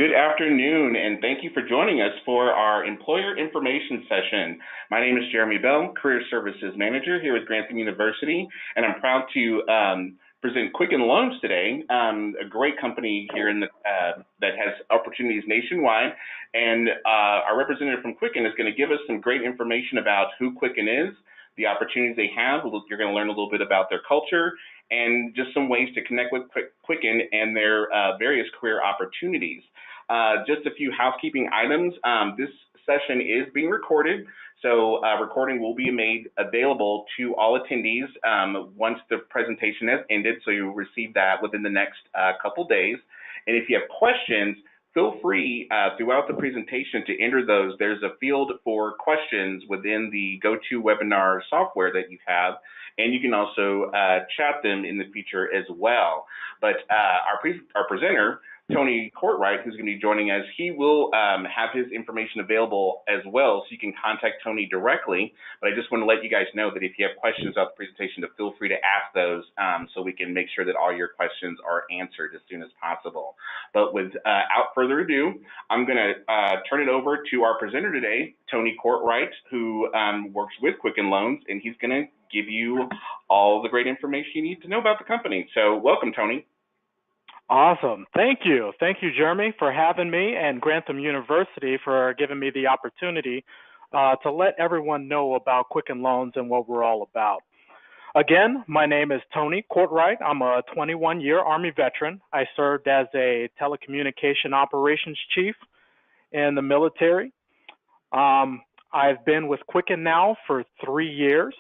Good afternoon, and thank you for joining us for our employer information session. My name is Jeremy Bell, Career Services Manager here with Grantham University, and I'm proud to present Quicken Loans today, a great company here that has opportunities nationwide. And our representative from Quicken is going to give us some great information about who Quicken is, the opportunities they have. You're going to learn a little bit about their culture and just some ways to connect with Quicken and their various career opportunities. Just a few housekeeping items. This session is being recorded, so recording will be made available to all attendees once the presentation has ended, so you'll receive that within the next couple days. And if you have questions, feel free throughout the presentation to enter those. There's a field for questions within the GoToWebinar software that you have, and you can also chat them in the future as well. But our presenter, Tony Courtwright, who's going to be joining us, he will have his information available as well, so you can contact Tony directly. But I just want to let you guys know that if you have questions about the presentation, to feel free to ask those so we can make sure that all your questions are answered as soon as possible. But without further ado, I'm going to turn it over to our presenter today, Tony Courtwright, who works with Quicken Loans, and he's going to give you all the great information you need to know about the company. So welcome, Tony. Awesome. Thank you. Thank you, Jeremy, for having me, and Grantham University for giving me the opportunity to let everyone know about Quicken Loans and what we're all about. Again, my name is Tony Courtwright. I'm a 21-year Army veteran. I served as a telecommunication operations chief in the military. I've been with Quicken now for 3 years.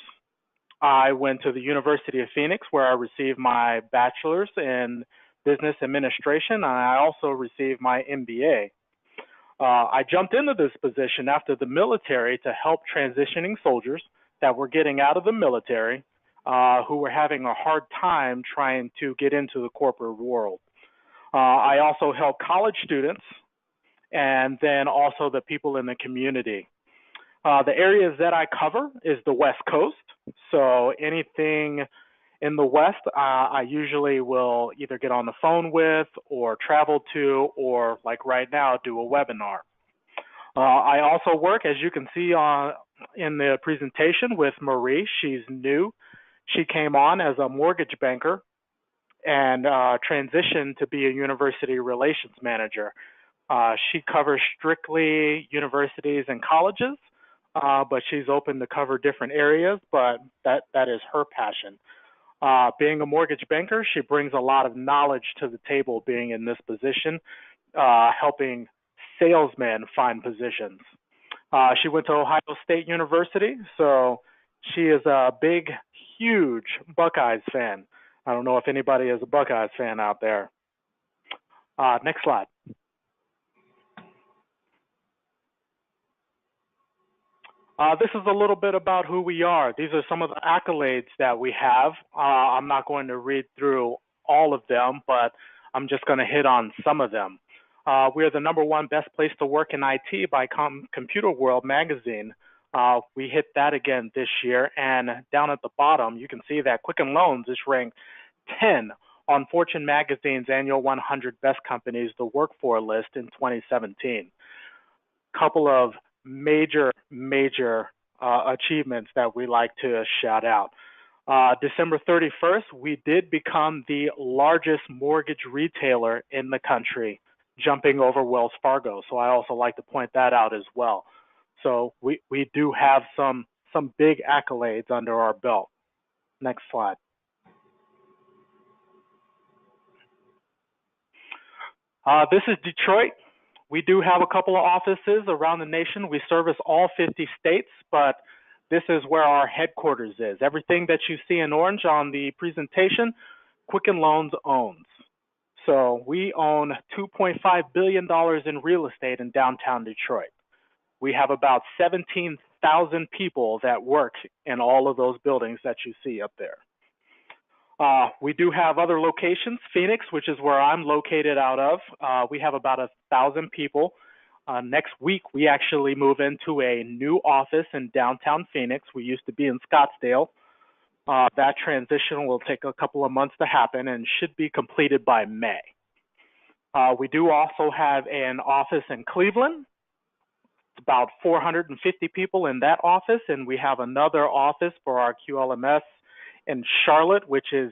I went to the University of Phoenix, where I received my bachelor's in business administration, and I also received my MBA. I jumped into this position after the military to help transitioning soldiers that were getting out of the military who were having a hard time trying to get into the corporate world. I also help college students and then also the people in the community. The areas that I cover is the West Coast, so anything in the West, I usually will either get on the phone with or travel to, or like right now, do a webinar. I also work, as you can see in the presentation, with Marie. She's new. She came on as a mortgage banker and transitioned to be a university relations manager. She covers strictly universities and colleges, but she's open to cover different areas, but that is her passion. Being a mortgage banker, she brings a lot of knowledge to the table being in this position, helping salesmen find positions. She went to Ohio State University, so she is a big, huge Buckeyes fan. I don't know if anybody is a Buckeyes fan out there. Next slide. This is a little bit about who we are. These are some of the accolades that we have. I'm not going to read through all of them, but I'm just going to hit on some of them. We're the #1 best place to work in IT by Computer World magazine. We hit that again this year, and down at the bottom, you can see that Quicken Loans is ranked 10 on Fortune magazine's annual 100 best companies to work for list in 2017. Couple of major achievements that we like to shout out. December 31st, we did become the largest mortgage retailer in the country, jumping over Wells Fargo. So I also like to point that out as well. So we do have some big accolades under our belt. Next slide. This is Detroit. We do have a couple of offices around the nation. We service all 50 states, but this is where our headquarters is. Everything that you see in orange on the presentation, Quicken Loans owns. So we own $2.5 billion in real estate in downtown Detroit. We have about 17,000 people that work in all of those buildings that you see up there. We do have other locations. Phoenix, which is where I'm located out of, we have about 1,000 people. Next week, we actually move into a new office in downtown Phoenix. We used to be in Scottsdale. That transition will take a couple of months to happen and should be completed by May. We do also have an office in Cleveland. It's about 450 people in that office, and we have another office for our QLMS in Charlotte, which is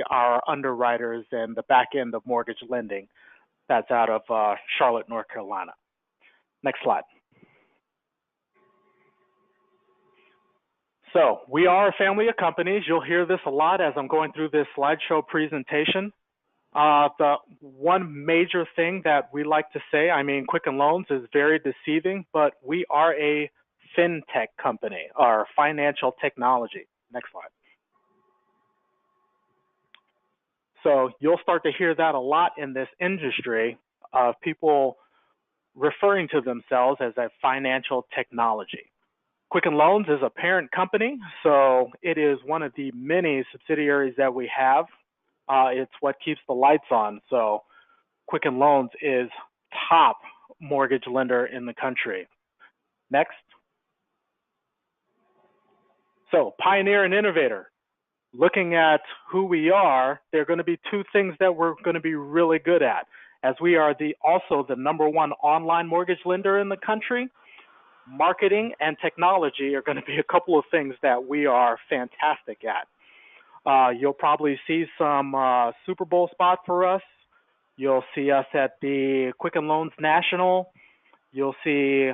our underwriters and the back end of mortgage lending. That's out of Charlotte, North Carolina. Next slide. So we are a family of companies. You'll hear this a lot as I'm going through this slideshow presentation. The one major thing that we like to say, I mean, Quicken Loans is very deceiving, but we are a fintech company, or financial technology. Next slide. So you'll start to hear that a lot in this industry of people referring to themselves as a financial technology. Quicken Loans is a parent company, so it is one of the many subsidiaries that we have. It's what keeps the lights on. So Quicken Loans is top mortgage lender in the country. Next. So Pioneer and Innovator. Looking at who we are, there are going to be two things that we're going to be really good at. As we are also the #1 online mortgage lender in the country, marketing and technology are going to be a couple of things that we are fantastic at. You'll probably see some Super Bowl spot for us. You'll see us at the Quicken Loans National. You'll see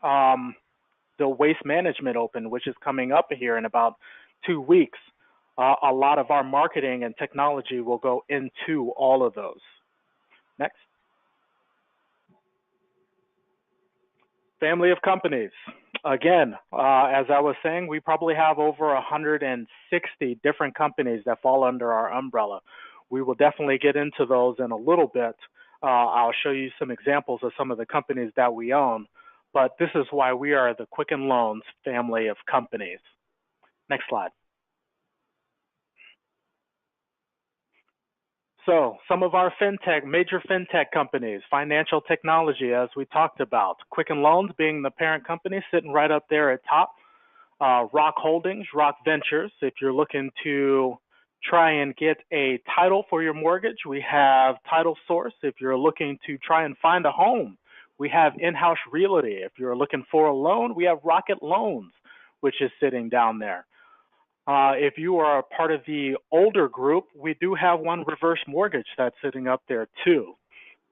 the Waste Management Open, which is coming up here in about 2 weeks. A lot of our marketing and technology will go into all of those. Next. Family of companies. Again, as I was saying, we probably have over 160 different companies that fall under our umbrella. We will definitely get into those in a little bit. I'll show you some examples of some of the companies that we own, but this is why we are the Quicken Loans family of companies. Next slide. So some of our major fintech companies, financial technology, as we talked about. Quicken Loans being the parent company, sitting right up there at top. Rock Holdings, Rock Ventures. If you're looking to try and get a title for your mortgage, we have Title Source. If you're looking to try and find a home, we have In-House Realty. If you're looking for a loan, we have Rocket Loans, which is sitting down there. If you are a part of the older group, we do have one reverse mortgage that's sitting up there too.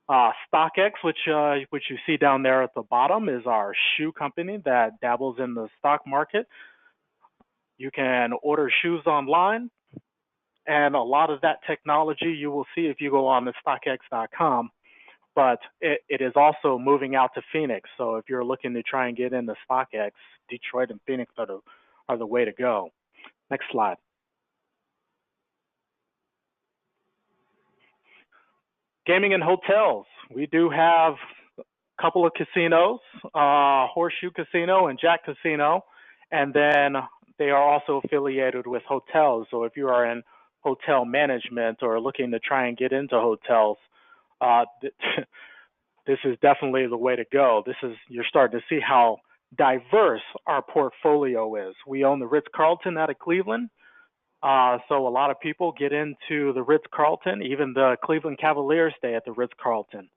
StockX, which you see down there at the bottom, is our shoe company that dabbles in the stock market. You can order shoes online, and a lot of that technology you will see if you go on to StockX.com, but it is also moving out to Phoenix. So if you're looking to try and get into StockX, Detroit and Phoenix are the way to go. Next slide. Gaming and hotels. We do have a couple of casinos, Horseshoe Casino and Jack Casino, and then they are also affiliated with hotels. So if you are in hotel management or looking to try and get into hotels, this is definitely the way to go. You're starting to see how diverse our portfolio is. We own the Ritz-Carlton out of Cleveland. So a lot of people get into the Ritz-Carlton. Even the Cleveland Cavaliers stay at the Ritz-Carlton.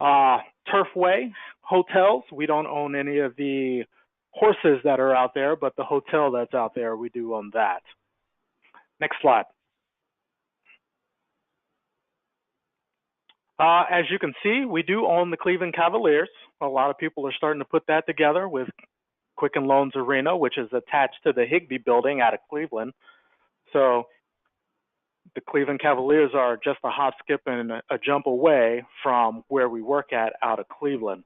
Turfway hotels, we don't own any of the horses that are out there, but the hotel that's out there, we do own that. Next slide. As you can see, we do own the Cleveland Cavaliers. A lot of people are starting to put that together with Quicken Loans Arena, which is attached to the Higbee building out of Cleveland. So the Cleveland Cavaliers are just a hop, skip, and a jump away from where we work at out of Cleveland.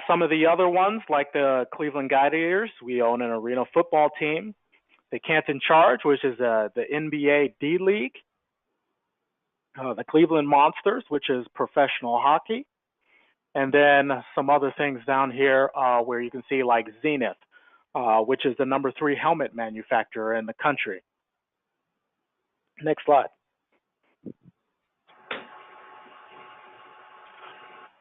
Some of the other ones, like the Cleveland Gladiators, we own an arena football team. The Canton Charge, which is the NBA D-League. The Cleveland Monsters, which is professional hockey. And then some other things down here where you can see like Zenith, which is the #3 helmet manufacturer in the country. Next slide.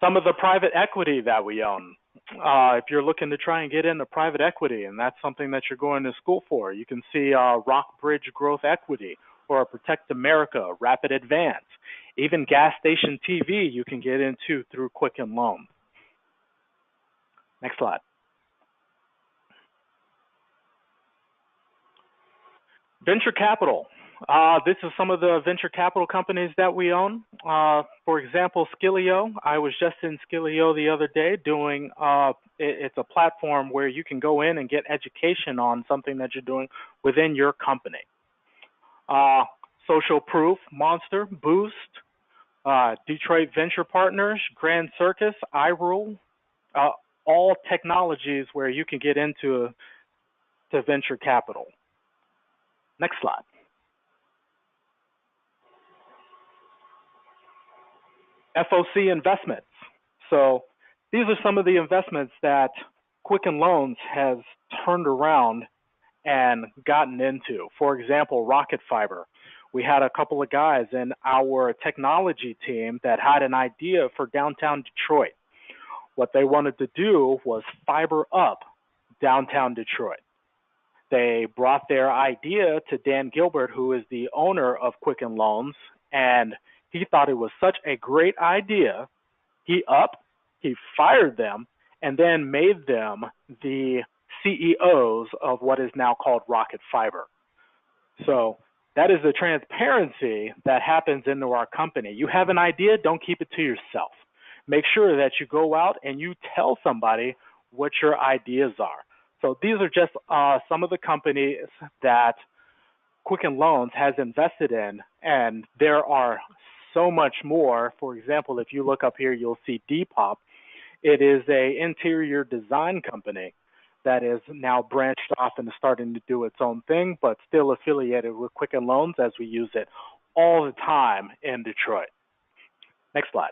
Some of the private equity that we own. If you're looking to try and get into private equity, and that's something that you're going to school for, you can see Rockbridge Growth Equity, or Protect America, Rapid Advance, even gas station TV you can get into through Quicken Loans. Next slide. Venture capital. This is some of the venture capital companies that we own. For example, Skillio. I was just in Skillio the other day doing, it's a platform where you can go in and get education on something that you're doing within your company. Social Proof, Monster, Boost, Detroit Venture Partners, Grand Circus, iRule, all technologies where you can get into venture capital. Next slide. FOC Investments. So these are some of the investments that Quicken Loans has turned around and gotten into. For example, Rocket Fiber. We had a couple of guys in our technology team that had an idea for downtown Detroit. What they wanted to do was fiber up downtown Detroit. They brought their idea to Dan Gilbert, who is the owner of Quicken Loans, and he thought it was such a great idea. He fired them, and then made them the CEOs of what is now called Rocket Fiber. So that is the transparency that happens into our company. You have an idea, don't keep it to yourself. Make sure that you go out and you tell somebody what your ideas are. So these are just some of the companies that Quicken Loans has invested in, and there are so much more. For example, if you look up here, you'll see Depop. It is an interior design company that is now branched off and starting to do its own thing, but still affiliated with Quicken Loans as we use it all the time in Detroit. Next slide.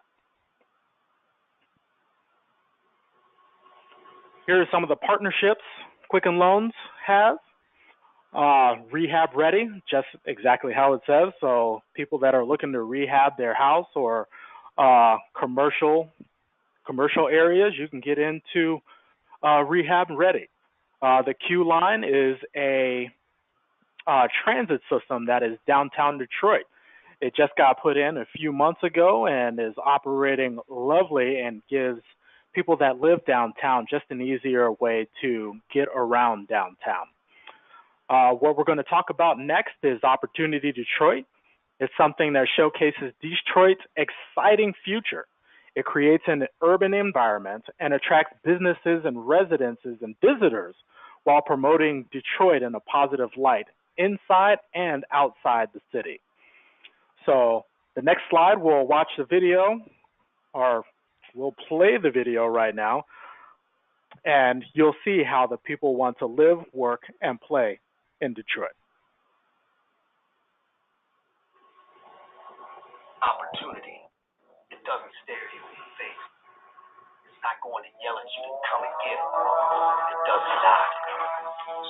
Here are some of the partnerships Quicken Loans has. Rehab ready, just exactly how it says. So people that are looking to rehab their house or commercial areas, you can get into rehab ready. The Q line is a transit system that is downtown Detroit. It just got put in a few months ago and is operating lovely and gives people that live downtown just an easier way to get around downtown. What we're going to talk about next is Opportunity Detroit. It's something that showcases Detroit's exciting future. It creates an urban environment and attracts businesses and residences and visitors while promoting Detroit in a positive light inside and outside the city. So the next slide, we'll watch the video, or we'll play the video right now, and you'll see how the people want to live, work, and play in Detroit. Opportunity. It doesn't stare you in the face. It's not going to yell at you to come and get it. It does not.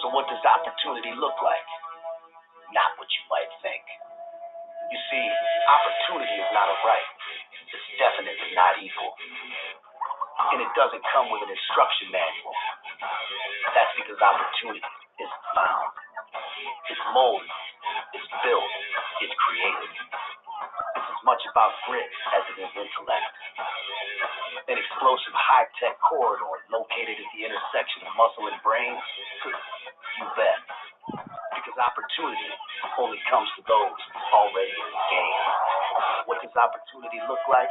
So what does opportunity look like? Not what you might think. You see, opportunity is not a right. It's definitely not evil. And it doesn't come with an instruction manual. That's because opportunity is found. It's molded. It's built. It's created. It's as much about grit as it is intellect. An explosive high-tech corridor located at the intersection of muscle and brain? You bet. Because opportunity only comes to those already in the game. What does opportunity look like?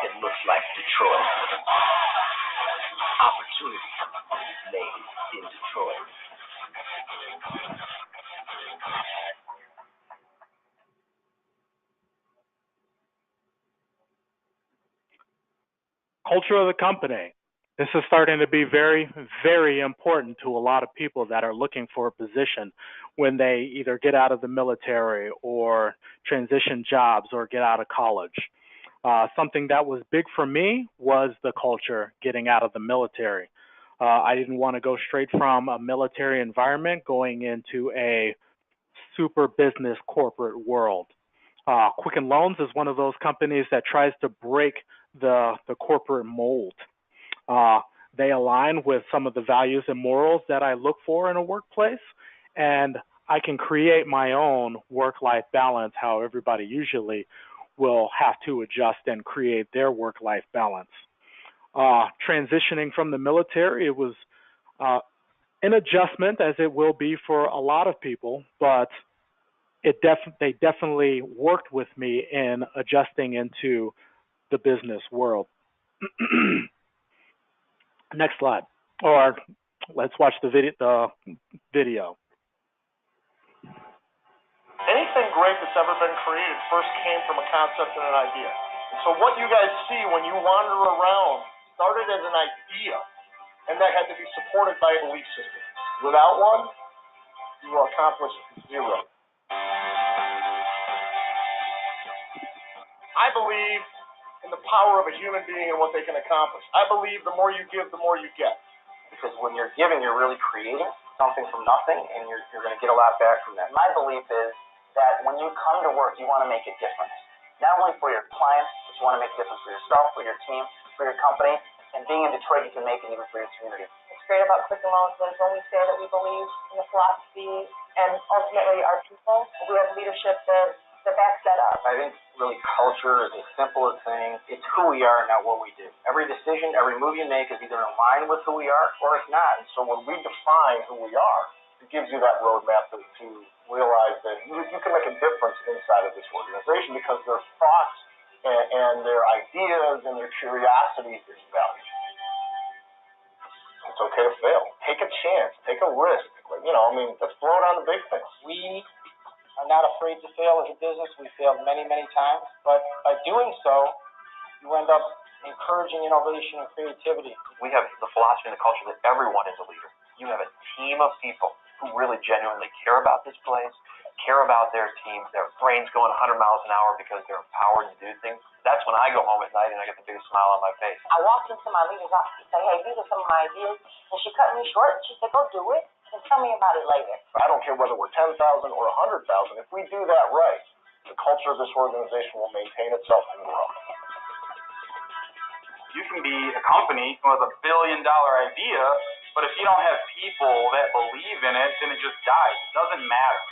It looks like Detroit. Opportunity made in Detroit. Culture of the company. This is starting to be very, very important to a lot of people that are looking for a position when they either get out of the military or transition jobs or get out of college. Something that was big for me was the culture getting out of the military. I didn't want to go straight from a military environment going into a super business corporate world. Quicken Loans is one of those companies that tries to break the corporate mold. They align with some of the values and morals that I look for in a workplace, and I can create my own work-life balance, how everybody usually will have to adjust and create their work-life balance. Transitioning from the military, it was an adjustment, as it will be for a lot of people, but they definitely worked with me in adjusting into the business world. Next slide, or let's watch the video. Anything great that's ever been created first came from a concept and an idea. And so what you guys see when you wander around started as an idea, and that had to be supported by a belief system. Without one, you will accomplish zero. I believe in the power of a human being and what they can accomplish. I believe the more you give, the more you get. Because when you're giving, you're really creating something from nothing, and you're going to get a lot back from that. My belief is that when you come to work, you want to make a difference. Not only for your clients, but you want to make a difference for yourself, for your team, for your company, and being in Detroit, you can make it even for your community. What's great about Quicken Loans is when we say that we believe in the philosophy and ultimately our people, we have leadership that backs that up. I think really culture is as simple as saying it's who we are, not what we do. Every decision, every move you make is either in line with who we are or it's not. And so when we define who we are, it gives you that roadmap to realize that you can make a difference inside of this organization because their thoughts and their ideas and their curiosity is valued. It's okay to fail. Take a chance. Take a risk. Let's blow it on the big things. We are not afraid to fail as a business. We failed many, many times, but by doing so, you end up encouraging innovation and creativity. We have the philosophy and the culture that everyone is a leader. You have a team of people who really genuinely care about this place, care about their team, their brains going 100 miles an hour because they're empowered to do things. That's when I go home at night and I get the biggest smile on my face. I walked into my leader's office and said, hey, these are some of my ideas, and she cut me short and she said, go do it and tell me about it later. I don't care whether we're 10,000 or 100,000. If we do that right, the culture of this organization will maintain itself and grow. You can be a company with $1 billion idea, but if you don't have people that believe in it, then it just dies. It doesn't matter.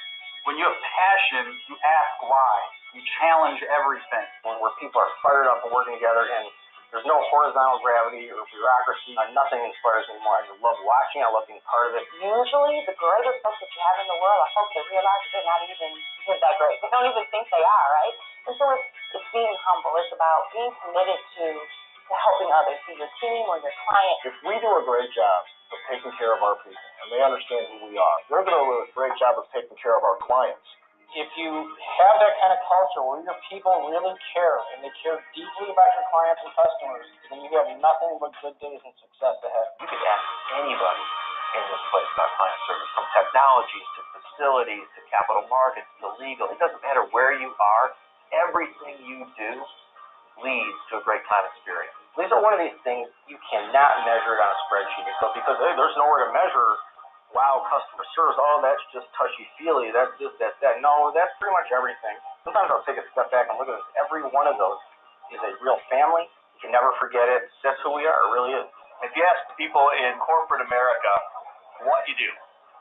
When you have passion, you ask why. You challenge everything. Where people are fired up and working together, and there's no horizontal gravity or bureaucracy. Nothing inspires me more. I love watching. I love being part of it. Usually, the greatest folks that you have in the world are folks that realize that they're not even that great. They don't even think they are, right? And so it's being humble. It's about being committed to helping others, be your team or your client. If we do a great job of taking care of our people, and they understand who we are, they're going to do a great job of taking care of our clients. If you have that kind of culture where your people really care and they care deeply about your clients and customers, then you have nothing but good days and success ahead. You could ask anybody in this place about client service, from technologies to facilities to capital markets to legal. It doesn't matter where you are. Everything you do leads to a great client experience. These are one of these things you cannot measure it on a spreadsheet. So because there's nowhere to measure, wow, customer service, oh, that's just touchy-feely, that's this, that's that. No, that's pretty much everything. Sometimes I'll take a step back and look at this. Every one of those is a real family. You can never forget it. That's who we are. It really is. If you ask people in corporate America what you do,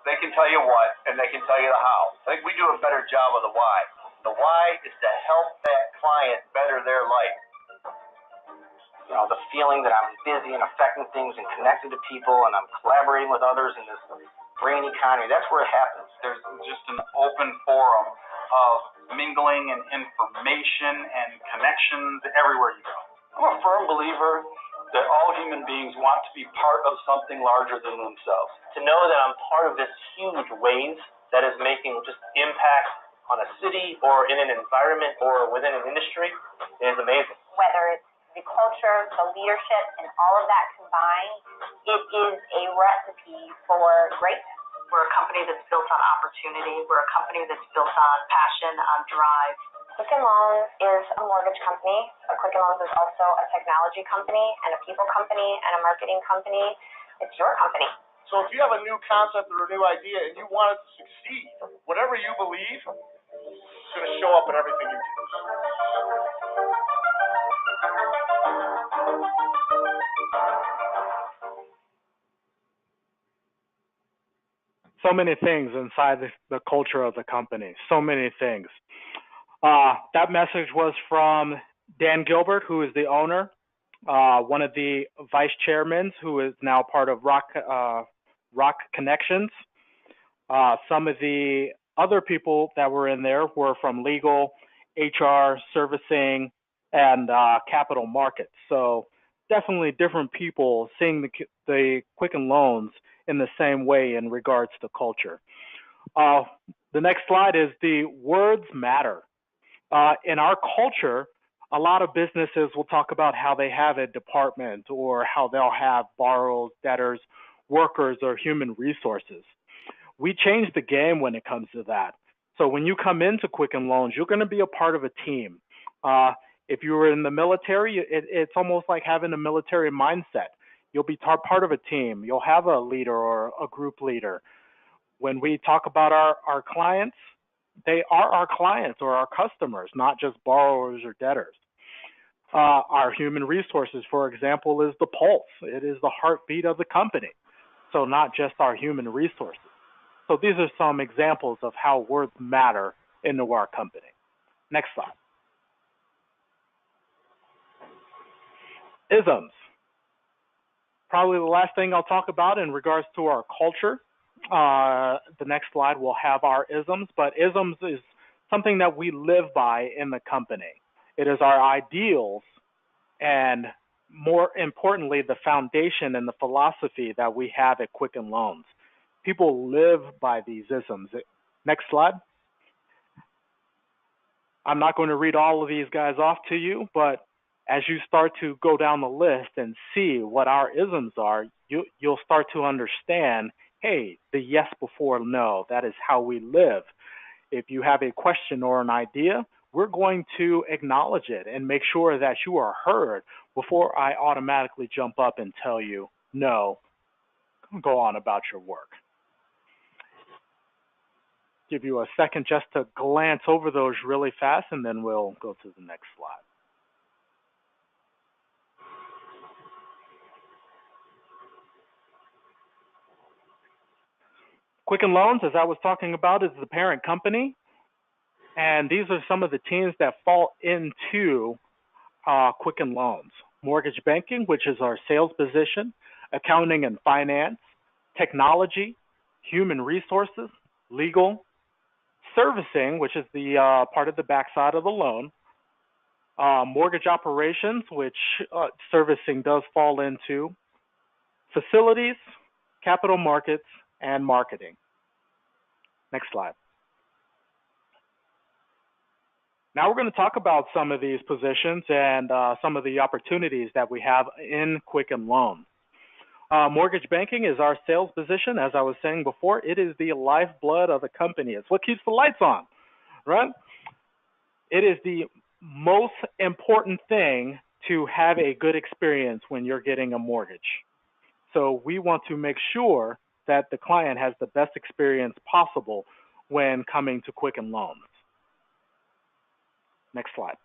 they can tell you what, and they can tell you the how. I think we do a better job of the why. The why is to help that client better their life. The feeling that I'm busy and affecting things and connected to people and I'm collaborating with others in this brain economy, that's where it happens. There's just an open forum of mingling and information and connections everywhere you go. I'm a firm believer that all human beings want to be part of something larger than themselves. To know that I'm part of this huge wave that is making just impact on a city or in an environment or within an industry is amazing. Whether it's the culture, the leadership, and all of that combined, it is a recipe for greatness. We're a company that's built on opportunity. We're a company that's built on passion, on drive. Quicken Loans is a mortgage company, but Quicken Loans is also a technology company and a people company and a marketing company. It's your company. So if you have a new concept or a new idea and you want it to succeed, whatever you believe is going to show up in everything you do. so many things inside the culture of the company, so many things. That message was from Dan Gilbert, who is the owner, one of the vice chairmen, who is now part of Rock Connections. Some of the other people that were in there were from legal, HR, servicing, and capital markets. So definitely different people seeing the Quicken Loans in the same way in regards to culture. The next slide is the words matter. In our culture, a lot of businesses will talk about how they have a department or how they'll have borrowers, debtors, workers, or human resources. We change the game when it comes to that. So when you come into Quicken Loans, you're going to be a part of a team. If you were in the military, it's almost like having a military mindset. You'll be part of a team. You'll have a leader or a group leader. When we talk about our clients, they are our clients or our customers, not just borrowers or debtors. Our human resources, for example, is the pulse. It is the heartbeat of the company. So not just our human resources. So these are some examples of how words matter into our company. Next slide. Isms. Probably the last thing I'll talk about in regards to our culture. The next slide will have our isms, but isms is something that we live by in the company. It is our ideals and, more importantly, the foundation and the philosophy that we have at Quicken Loans. People live by these isms. Next slide. I'm not going to read all of these guys off to you, but as you start to go down the list and see what our isms are, you'll start to understand, hey, the yes before no, that is how we live. If you have a question or an idea, we're going to acknowledge it and make sure that you are heard before I automatically jump up and tell you, no, go on about your work. Give you a second just to glance over those really fast, and then we'll go to the next slide. Quicken Loans, as I was talking about, is the parent company. And these are some of the teams that fall into Quicken Loans. Mortgage banking, which is our sales position, accounting and finance, technology, human resources, legal, servicing, which is the part of the backside of the loan, mortgage operations, which servicing does fall into, facilities, capital markets, and marketing. Next slide. Now we're going to talk about some of these positions and some of the opportunities that we have in Quicken Loans. Mortgage banking is our sales position. As I was saying before, it is the lifeblood of the company. It's what keeps the lights on, right? It is the most important thing to have a good experience when you're getting a mortgage. So we want to make sure that the client has the best experience possible when coming to Quicken Loans. Next slide.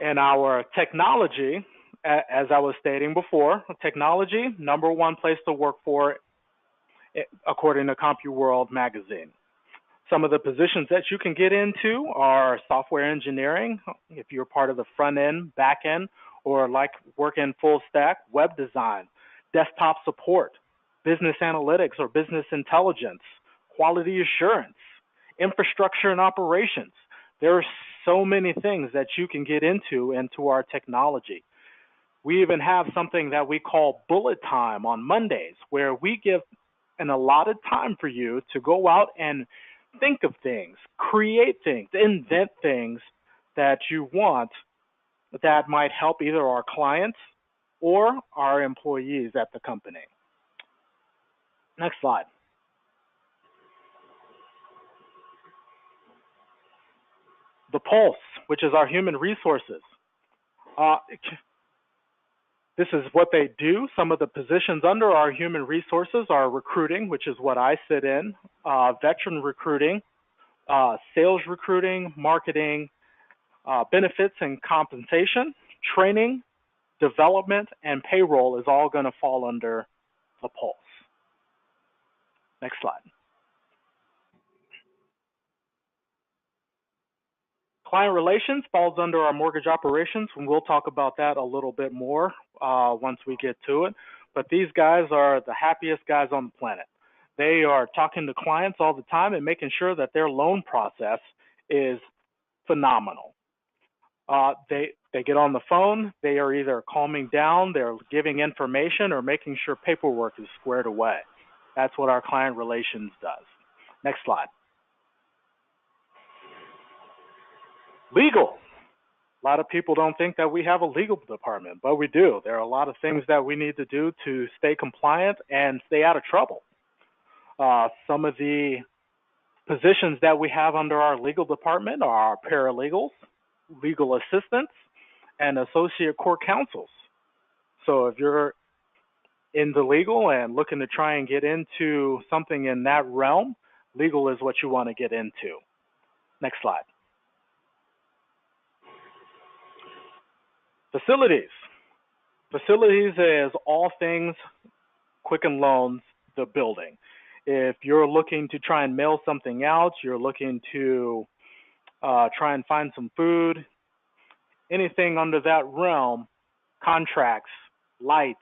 In our technology, as I was stating before, technology, #1 place to work for, according to CompuWorld magazine. Some of the positions that you can get into are software engineering, if you're part of the front end, back end, or like working full stack, web design, desktop support, business analytics or business intelligence, quality assurance, infrastructure and operations. There are so many things that you can get into our technology. We even have something that we call bullet time on Mondays, where we give an allotted time for you to go out and think of things, create things, invent things that you want that might help either our clients or our employees at the company. Next slide. The Pulse, which is our human resources. This is what they do. Some of the positions under our human resources are recruiting, which is what I sit in, veteran recruiting, sales recruiting, marketing, benefits and compensation, training, development, and payroll is all going to fall under the pulse. Next slide. Client relations falls under our mortgage operations, and we'll talk about that a little bit more once we get to it. But these guys are the happiest guys on the planet. They are talking to clients all the time and making sure that their loan process is phenomenal. They get on the phone, they are either calming down, they're giving information, or making sure paperwork is squared away. That's what our client relations does. Next slide. Legal. A lot of people don't think that we have a legal department, but we do. There are a lot of things that we need to do to stay compliant and stay out of trouble. Some of the positions that we have under our legal department are paralegals, legal assistants, and associate court counsels. So if you're in the legal and looking to try and get into something in that realm, legal is what you want to get into. Next slide. Facilities. Facilities is all things Quicken Loans, the building. If you're looking to try and mail something out, you're looking to try and find some food, anything under that realm, contracts, lights,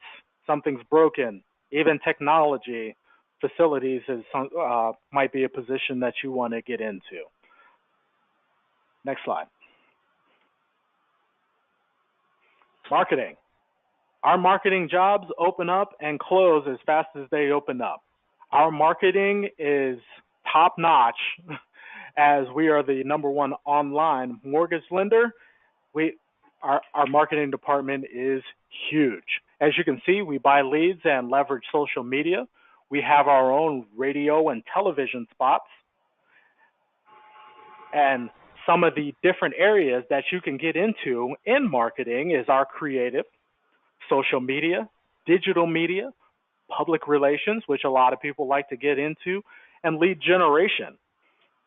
something's broken, even technology, facilities is might be a position that you want to get into. Next slide. Marketing. Our marketing jobs open up and close as fast as they open up. Our marketing is top notch as we are the #1 online mortgage lender. Our marketing department is huge. As you can see, we buy leads and leverage social media. We have our own radio and television spots. And some of the different areas that you can get into in marketing is our creative, social media, digital media, public relations, which a lot of people like to get into, and lead generation.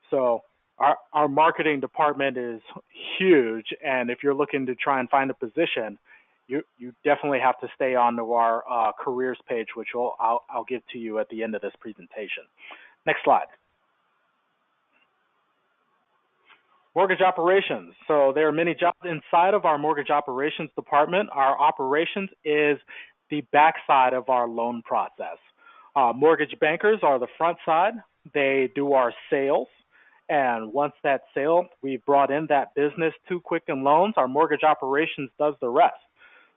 So our marketing department is huge, and if you're looking to try and find a position, you definitely have to stay on to our careers page, which I'll give to you at the end of this presentation. Next slide. Mortgage operations. So there are many jobs inside of our mortgage operations department. Our operations is the backside of our loan process. Mortgage bankers are the front side. They do our sales. And once that sale, we've brought in that business to Quicken Loans, our mortgage operations does the rest.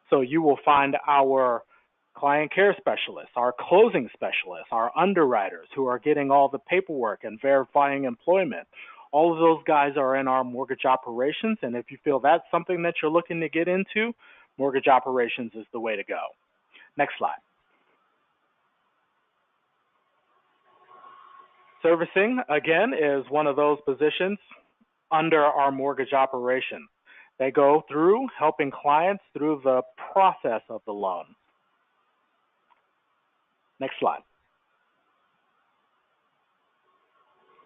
So you will find our client care specialists, our closing specialists, our underwriters who are getting all the paperwork and verifying employment. All of those guys are in our mortgage operations, and if you feel that's something that you're looking to get into, mortgage operations is the way to go. Next slide. Servicing, again, is one of those positions under our mortgage operation. They go through helping clients through the process of the loan. Next slide.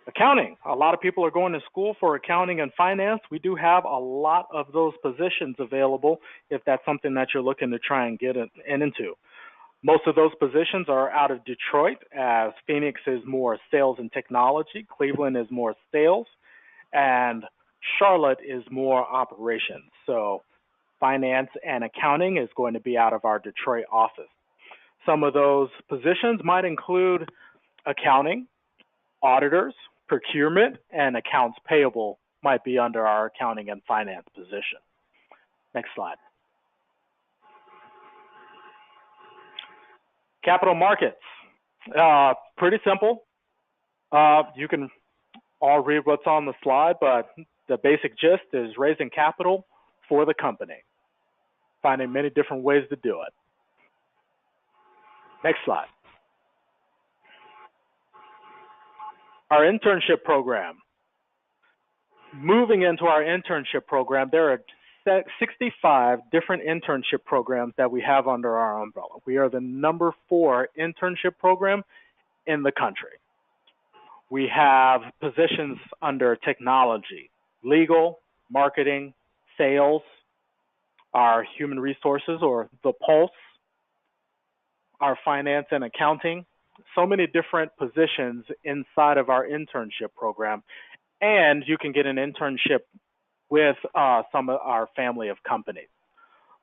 Accounting. A lot of people are going to school for accounting and finance. We do have a lot of those positions available if that's something that you're looking to try and get into. Most of those positions are out of Detroit, as Phoenix is more sales and technology, Cleveland is more sales, and Charlotte is more operations. So finance and accounting is going to be out of our Detroit office. Some of those positions might include accounting, auditors, procurement, and accounts payable might be under our accounting and finance position. Next slide. Capital markets. Pretty simple. You can all read what's on the slide, but the basic gist is raising capital for the company, finding many different ways to do it. Next slide. Our internship program. Moving into our internship program, there are 65 different internship programs that we have under our umbrella. We are the #4 internship program in the country. We have positions under technology, legal, marketing, sales, our human resources or the pulse, our finance and accounting, so many different positions inside of our internship program. And you can get an internship with some of our family of companies.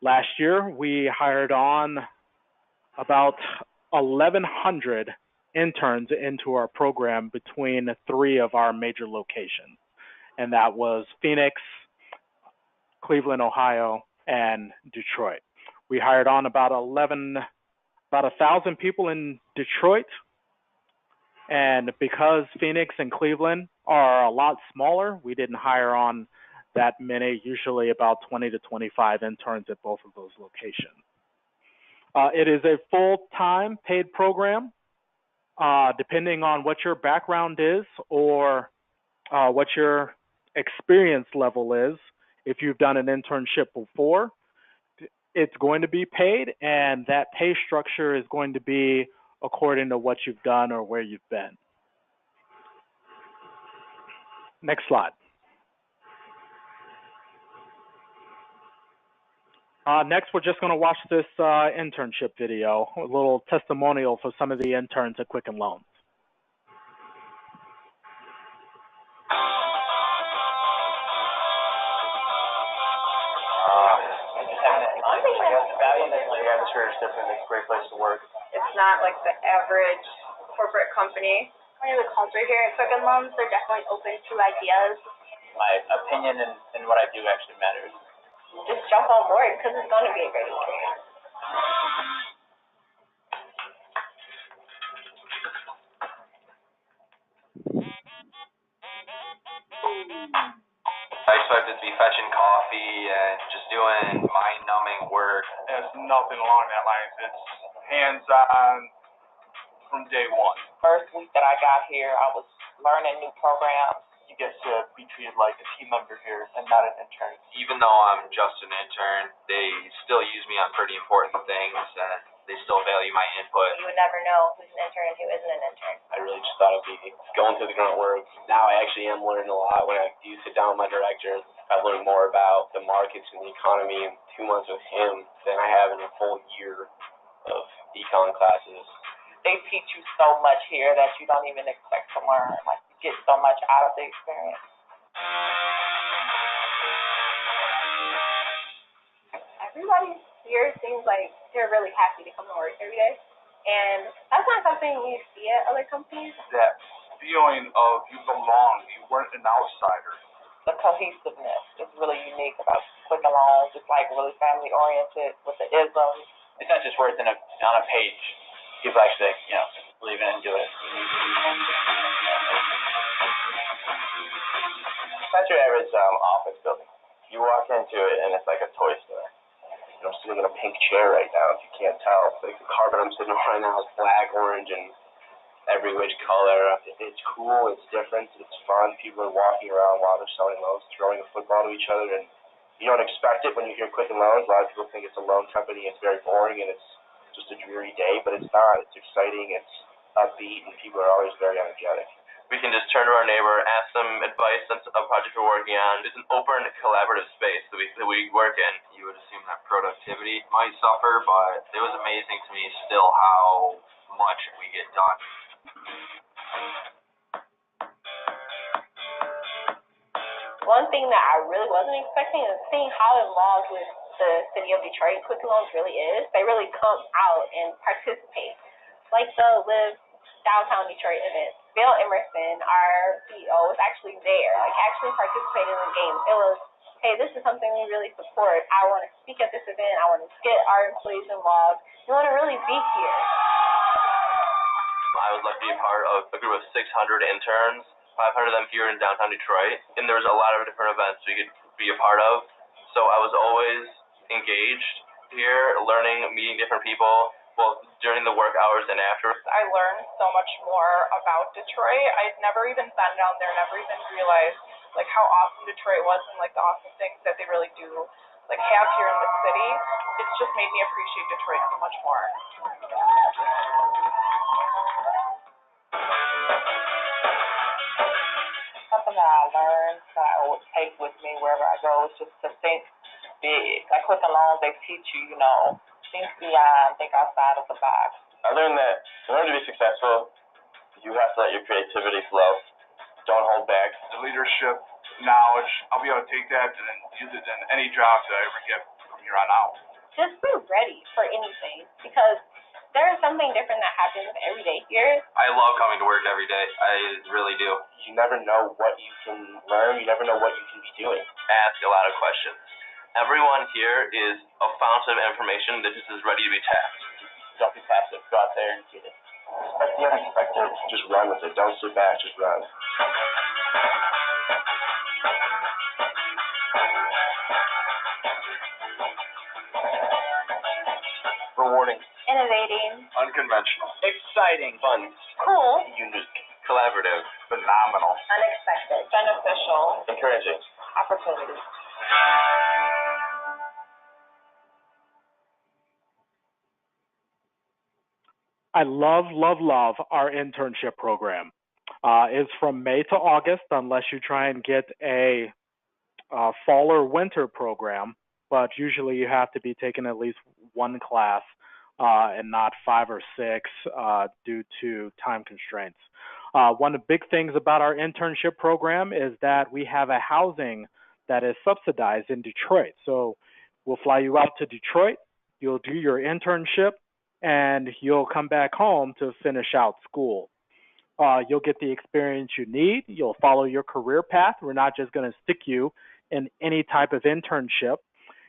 Last year, we hired on about 1,100 interns into our program between 3 of our major locations, and that was Phoenix, Cleveland, Ohio, and Detroit. We hired on about 1,000 people in Detroit, and because Phoenix and Cleveland are a lot smaller, we didn't hire on that many, usually about 20 to 25 interns at both of those locations. It is a full-time paid program, depending on what your background is or what your experience level is. If you've done an internship before, it's going to be paid, and that pay structure is going to be according to what you've done or where you've been. Next slide. Next, we're just going to watch this internship video, a little testimonial for some of the interns at Quicken Loans. The atmosphere is different. It's a great place to work. It's not like the average corporate company. The culture here at Quicken Loans, they're definitely open to ideas. My opinion and what I do actually matters. Just jump on board because it's going to be a great experience. I expected to be fetching coffee and just doing mind-numbing work. It's nothing along that lines. It's hands-on from day one. First week that I got here, I was learning new programs. You get to be treated like a team member here and not an intern. Even though I'm just an intern, they still use me on pretty important things, and they still value my input. You would never know who's an intern and who isn't an intern. I really just thought it'd be going through the grunt work. Now I actually am learning a lot. When I do sit down with my director, I learn more about the markets and the economy in 2 months with him than I have in a full year of econ classes. They teach you so much here that you don't even expect to learn. Like, you get so much out of the experience. Everybody here seems like they're really happy to come to work every day. And that's not something you see at other companies. That feeling of you belong, you weren't an outsider. The cohesiveness is really unique about Quicken Loans. It's like really family oriented with the isms. It's not just words on a page. People actually, believe in it and do it. It's not your average office building. You walk into it and it's like a toy store. I'm sitting in a pink chair right now, if you can't tell. Like the carpet I'm sitting on right now is black, orange, and every which color. It's cool, it's different, it's fun. People are walking around while they're selling loans, throwing a football to each other, and you don't expect it when you hear Quicken Loans. A lot of people think it's a loan company, it's very boring, and it's just a dreary day, but it's not. It's exciting, it's upbeat, and people are always very energetic. We can just turn to our neighbor, ask them advice on a project we're working on. It's an open, collaborative space that we work in. You would assume that productivity might suffer, but it was amazing to me still how much we get done. One thing that I really wasn't expecting is seeing how involved with the city of Detroit Quicken Loans really is. They really come out and participate. Like the Live Downtown Detroit event. Bill Emerson, our CEO, was actually there, actually participated in the game. It was, hey, this is something we really support. I want to speak at this event. I want to get our employees involved. We want to really be here. I was lucky to be part of a group of 600 interns, 500 of them here in downtown Detroit, and there was a lot of different events we could be a part of. So I was always engaged here, learning, meeting different people, both during the work hours and after. I learned so much more about Detroit. I'd never even been down there, never even realized how awesome Detroit was and the awesome things that they really do have here in the city. It's just made me appreciate Detroit so much more. Something that I learned that I would take with me wherever I go is just to think big. Like Quicken Loans, they teach you, think beyond, think outside of the box. I learned that in order to be successful, you have to let your creativity flow. Don't hold back. The leadership knowledge, I'll be able to take that and then use it in any job that I ever get from here on out. Just be ready for anything, because there is something different that happens every day here. I love coming to work every day. I really do. You never know what you can learn. You never know what you can be doing. Ask a lot of questions. Everyone here is a fountain of information that just is ready to be tapped. Don't be passive. Go out there and get it. Expect the unexpected. Just run with it. Don't sit back. Just run. Rewarding. Innovating. Unconventional. Exciting. Fun. Cool. Unique. Collaborative. Phenomenal. Unexpected. Beneficial. Encouraging. Opportunity. I love our internship program. It's from May to August, unless you try and get a fall or winter program, but usually you have to be taking at least one class and not 5 or 6 due to time constraints. One of the big things about our internship program is that we have a housing that is subsidized in Detroit. So we'll fly you out to Detroit, you'll do your internship, and you'll come back home to finish out school. You'll get the experience you need. You'll follow your career path. We're not just going to stick you in any type of internship.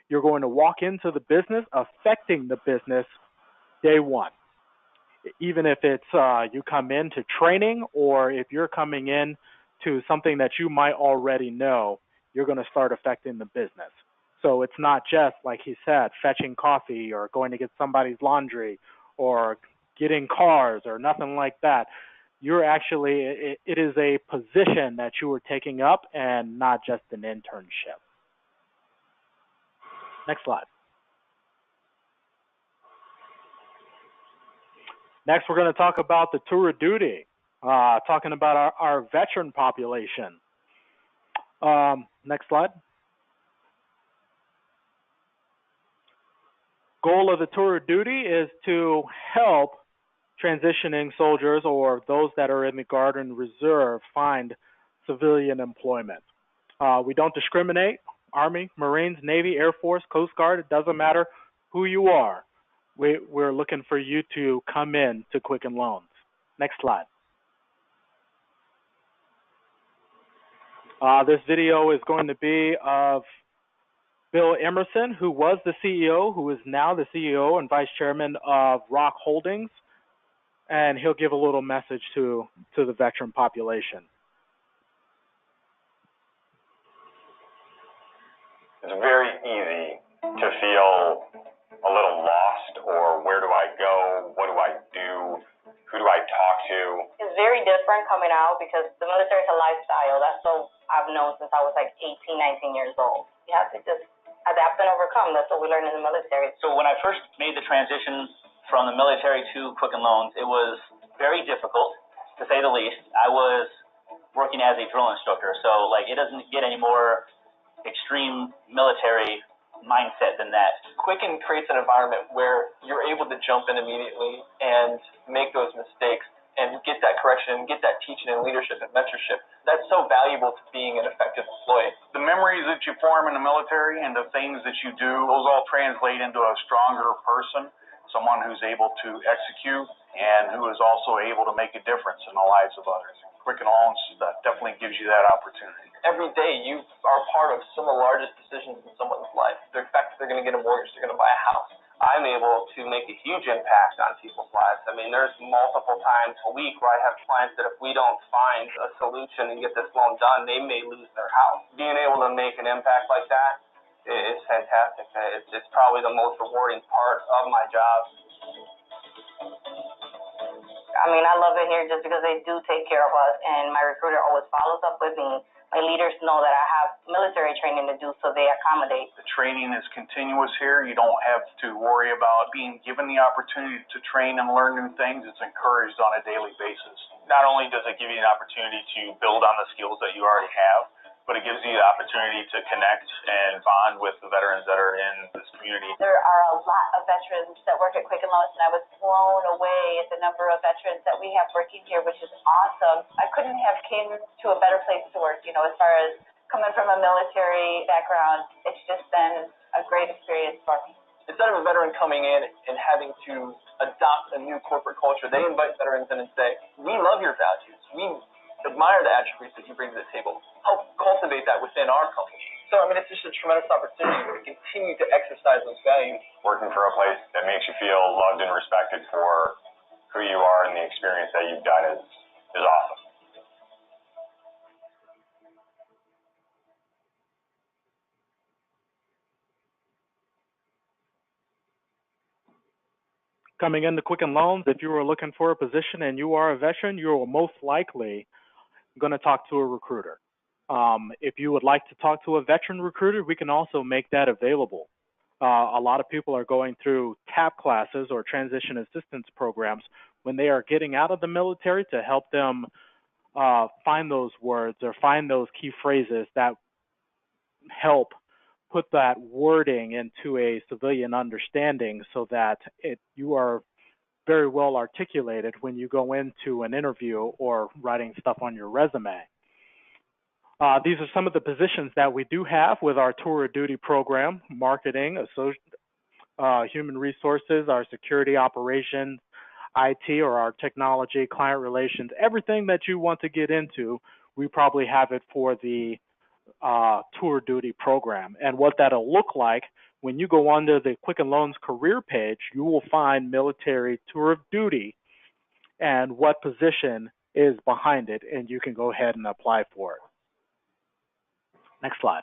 You're going to walk into the business, affecting the business day one. Even if it's you come into training, or if you're coming in to something that you might already know, you're going to start affecting the business. So it's not just, like he said, fetching coffee or going to get somebody's laundry or getting cars or nothing like that. You're actually, it is a position that you are taking up and not just an internship. Next slide. Next, we're going to talk about the tour of duty, talking about our veteran population. Next slide. Goal of the tour of duty is to help transitioning soldiers or those that are in the Guard and Reserve find civilian employment. We don't discriminate. Army, Marines, Navy, Air Force, Coast Guard, it doesn't matter who you are. We're looking for you to come in to Quicken Loans. Next slide. This video is going to be of Bill Emerson, who was the CEO, who is now the CEO and Vice Chairman of Rock Holdings, and he'll give a little message to the veteran population. It's very easy to feel a little lost, or where do I go? What do I do? Who do I talk to? It's very different coming out because the military is a lifestyle. That's what I've known since I was like 18, 19 years old. You have to just adapt and overcome. That's what we learn in the military. So when I first made the transition from the military to Quicken Loans, it was very difficult, to say the least. I was working as a drill instructor, so like it doesn't get any more extreme military mindset than that. Quicken creates an environment where you're able to jump in immediately and make those mistakes and get that correction, get that teaching and leadership and mentorship. That's so valuable to being an effective employee. The memories that you form in the military and the things that you do, those all translate into a stronger person, someone who's able to execute and who is also able to make a difference in the lives of others. Quicken Loans definitely gives you that opportunity. Every day you are part of some of the largest decisions in someone's life. The fact that they're going to get a mortgage, they're going to buy a house. I'm able to make a huge impact on people's lives. I mean, there's multiple times a week where I have clients that if we don't find a solution and get this loan done, they may lose their house. Being able to make an impact like that is fantastic. It's probably the most rewarding part of my job. I mean, I love it here just because they do take care of us, and my recruiter always follows up with me. My leaders know that I have military training to do, so they accommodate. The training is continuous here. You don't have to worry about being given the opportunity to train and learn new things. It's encouraged on a daily basis. Not only does it give you an opportunity to build on the skills that you already have, but it gives you the opportunity to connect and bond with the veterans that are in this community. There are a lot of veterans that work at Quicken Loans, and I was blown away at the number of veterans that we have working here, which is awesome. I couldn't have came to a better place to work, you know, as far as coming from a military background. It's just been a great experience for me. Instead of a veteran coming in and having to adopt a new corporate culture, they invite veterans in and say, we love your values. We admire the attributes that you bring to the table. Help cultivate that within our company. So, I mean, it's just a tremendous opportunity to continue to exercise those values. Working for a place that makes you feel loved and respected for who you are and the experience that you've done is awesome. Coming into Quicken Loans, if you are looking for a position and you are a veteran, you are most likely going to talk to a recruiter. If you would like to talk to a veteran recruiter, we can also make that available. A lot of people are going through TAP classes or transition assistance programs when they are getting out of the military to help them find those words or find those key phrases that help put that wording into a civilian understanding so that you are very well articulated when you go into an interview or writing stuff on your resume. These are some of the positions that we do have with our tour of duty program: marketing, human resources, our security operations, IT or our technology, client relations, everything that you want to get into, we probably have it for the tour duty program. And what that'll look like, when you go under the Quicken Loans career page, you will find military tour of duty and what position is behind it, and you can go ahead and apply for it. Next slide.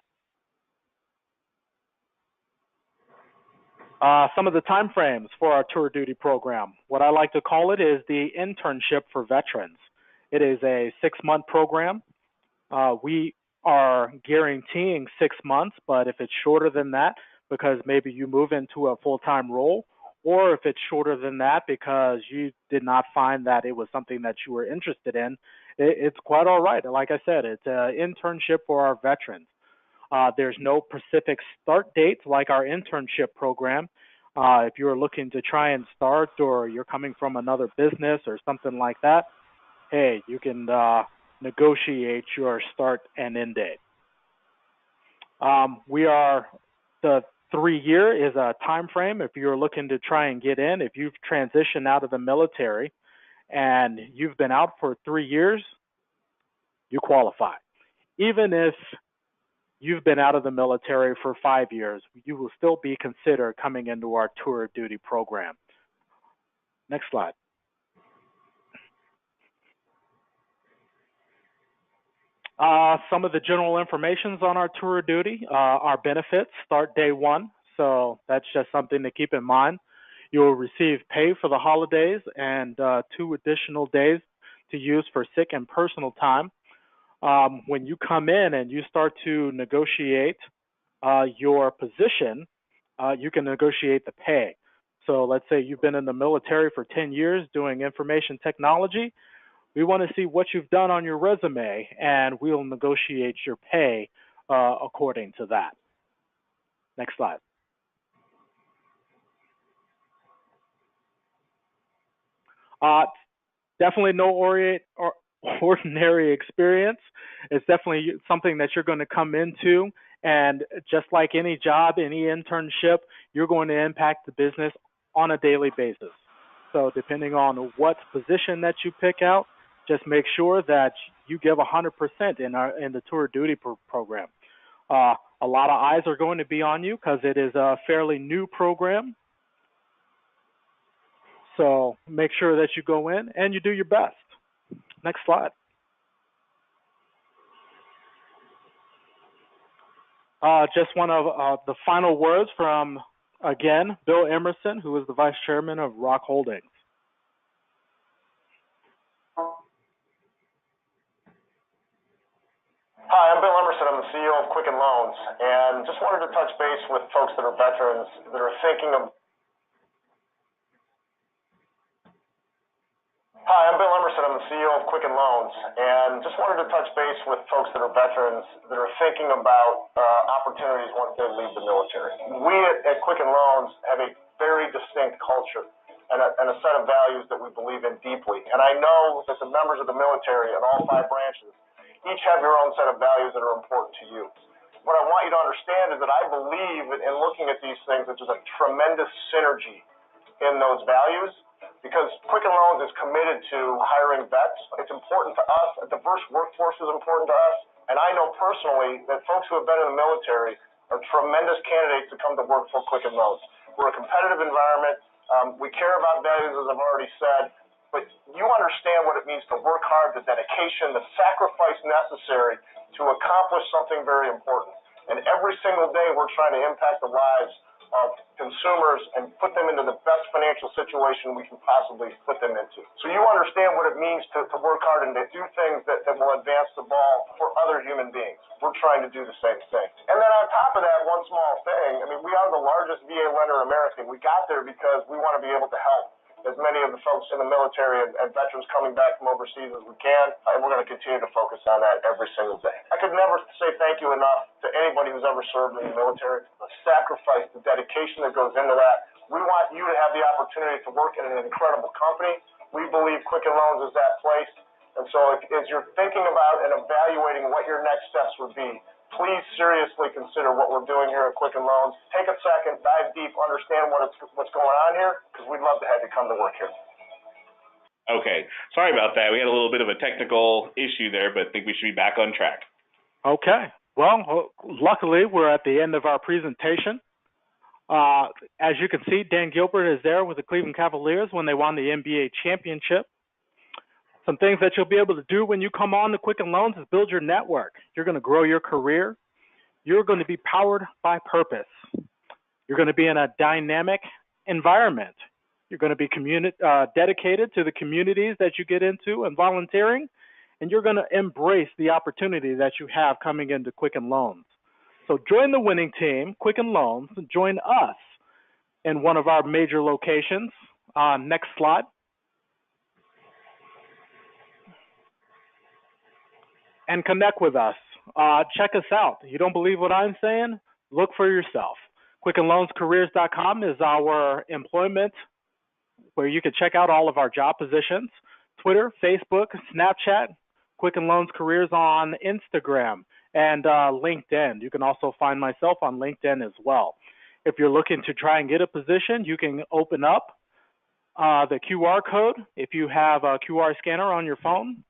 Some of the time frames for our tour of duty program. What I like to call it is the internship for veterans. It is a 6-month program. We are guaranteeing 6 months, but if it's shorter than that, because maybe you move into a full-time role, or if it's shorter than that because you did not find that it was something that you were interested in, it's quite all right. Like I said, it's an internship for our veterans. There's no specific start dates like our internship program. If you're looking to try and start, or you're coming from another business or something like that, hey, you can negotiate your start and end date. The 3-year is a time frame if you're looking to try and get in. If you've transitioned out of the military and you've been out for 3 years, you qualify. Even if you've been out of the military for 5 years, you will still be considered coming into our tour of duty program. Next slide. Some of the general information on our tour of duty. Our benefits start day 1, so that's just something to keep in mind. You'll receive pay for the holidays and 2 additional days to use for sick and personal time. When you come in and you start to negotiate your position, you can negotiate the pay. So let's say you've been in the military for 10 years doing information technology. We want to see what you've done on your resume, and we'll negotiate your pay according to that. Next slide. Definitely no ordinary experience. It's definitely something that you're going to come into, and just like any job, any internship, you're going to impact the business on a daily basis. So depending on what position that you pick out, just make sure that you give 100% in the tour of duty program. A lot of eyes are going to be on you because it is a fairly new program. So make sure that you go in and you do your best. Next slide. Just one of the final words from, again, Bill Emerson, who is the Vice Chairman of Rock Holdings. Hi, I'm Bill Emerson. I'm the CEO of Quicken Loans, and just wanted to touch base with folks that are veterans that are thinking of Hi, I'm Bill Emerson. I'm the CEO of Quicken Loans, and just wanted to touch base with folks that are veterans that are thinking about opportunities once they leave the military. We at Quicken Loans have a very distinct culture and a set of values that we believe in deeply. And I know that the members of the military at all 5 branches each have your own set of values that are important to you. What I want you to understand is that I believe in looking at these things that there's a tremendous synergy in those values, because Quicken Loans is committed to hiring vets. It's important to us. A diverse workforce is important to us. And I know personally that folks who have been in the military are tremendous candidates to come to work for Quicken Loans. We're a competitive environment. We care about values, as I've already said. But you understand what it means to work hard, the dedication, the sacrifice necessary to accomplish something very important. And every single day we're trying to impact the lives of consumers and put them into the best financial situation we can possibly put them into. So you understand what it means to work hard and to do things that will advance the ball for other human beings. We're trying to do the same thing. And then on top of that, one small thing, I mean, we are the largest VA lender in America. We got there because we want to be able to help as many of the folks in the military and veterans coming back from overseas as we can, and we're going to continue to focus on that every single day. I could never say thank you enough to anybody who's ever served in the military. The sacrifice, the dedication that goes into that. We want you to have the opportunity to work in an incredible company. We believe Quicken Loans is that place. And so as you're thinking about and evaluating what your next steps would be, please seriously consider what we're doing here at Quicken Loans. Take a second, dive deep, understand what's going on here, because we'd love to have you come to work here. Okay, sorry about that. We had a little bit of a technical issue there, but I think we should be back on track. Okay. Well, luckily, we're at the end of our presentation. As you can see, Dan Gilbert is there with the Cleveland Cavaliers when they won the NBA championship. Some things that you'll be able to do when you come on to Quicken Loans is build your network. You're going to grow your career. You're going to be powered by purpose. You're going to be in a dynamic environment. You're going to be dedicated to the communities that you get into and volunteering, and you're going to embrace the opportunity that you have coming into Quicken Loans. So join the winning team, Quicken Loans, and join us in one of our major locations. Next slide. And connect with us. Check us out. You don't believe what I'm saying? Look for yourself. QuickenLoansCareers.com is our employment where you can check out all of our job positions. Twitter, Facebook, Snapchat, Quicken Loans Careers on Instagram, and LinkedIn. You can also find myself on LinkedIn as well. If you're looking to try and get a position, you can open up the QR code if you have a QR scanner on your phone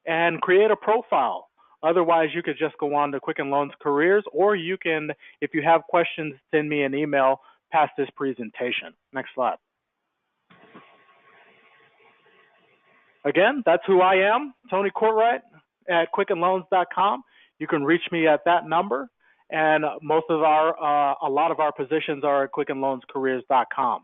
and create a profile. Otherwise, you could just go on to Quicken Loans Careers, or you can, if you have questions, send me an email past this presentation. Next slide. Again, that's who I am, Tony Courtwright at QuickenLoans.com. You can reach me at that number, and a lot of our positions are at QuickenLoansCareers.com.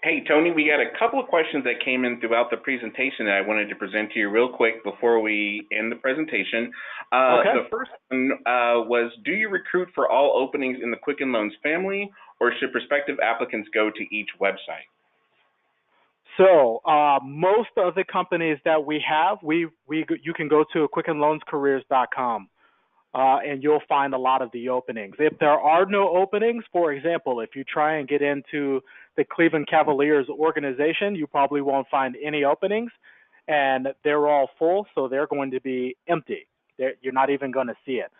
Hey, Tony, we got a couple of questions that came in throughout the presentation that I wanted to present to you real quick before we end the presentation. Okay. The first one was, do you recruit for all openings in the Quicken Loans family, or should prospective applicants go to each website? So most of the companies that we have, you can go to QuickenLoansCareers.com. And you'll find a lot of the openings. If there are no openings, for example, if you try and get into the Cleveland Cavaliers organization, you probably won't find any openings, and they're all full, so they're going to be empty. You're not even going to see it.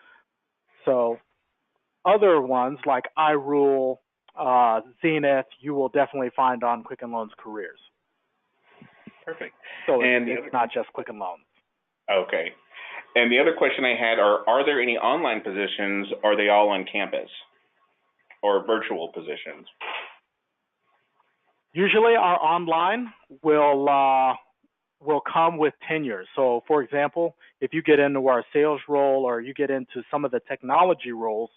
So other ones like iRule, Zenith, you will definitely find on Quicken Loans Careers. Perfect. So it's not just Quicken Loans. Okay. And the other question I had are there any online positions, or are they all on campus or virtual positions? Usually our online will come with tenure. So for example, if you get into our sales role or you get into some of the technology roles,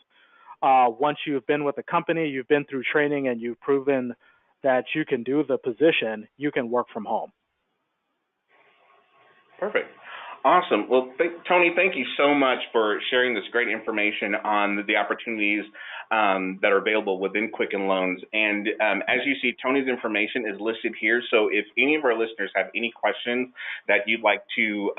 once you've been with the company, you've been through training, and you've proven that you can do the position, you can work from home. Perfect. Awesome. Well, Tony, thank you so much for sharing this great information on the opportunities that are available within Quicken Loans. And as you see, Tony's information is listed here. So if any of our listeners have any questions that you'd like to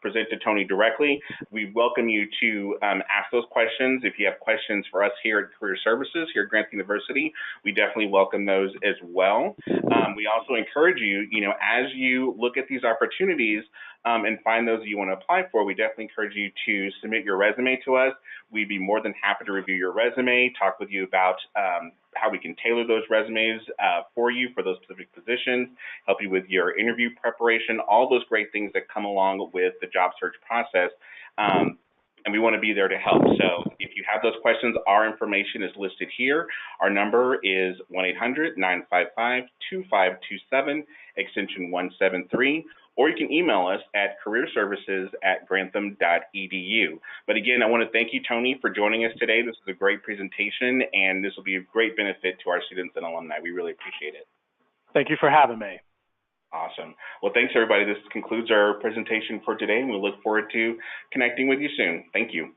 present to Tony directly, we welcome you to ask those questions. If you have questions for us here at Career Services, here at Grantham University, we definitely welcome those as well. We also encourage you, as you look at these opportunities, and find those you want to apply for, we definitely encourage you to submit your resume to us. We'd be more than happy to review your resume, talk with you about how we can tailor those resumes for you for those specific positions, help you with your interview preparation, all those great things that come along with the job search process. And we want to be there to help. So if you have those questions, our information is listed here. Our number is 1-800-955-2527, extension 173. Or you can email us at careerservices@grantham.edu. But again, I want to thank you, Tony, for joining us today. This was a great presentation, and this will be a great benefit to our students and alumni. We really appreciate it. Thank you for having me. Awesome. Well, thanks, everybody. This concludes our presentation for today, and we look forward to connecting with you soon. Thank you.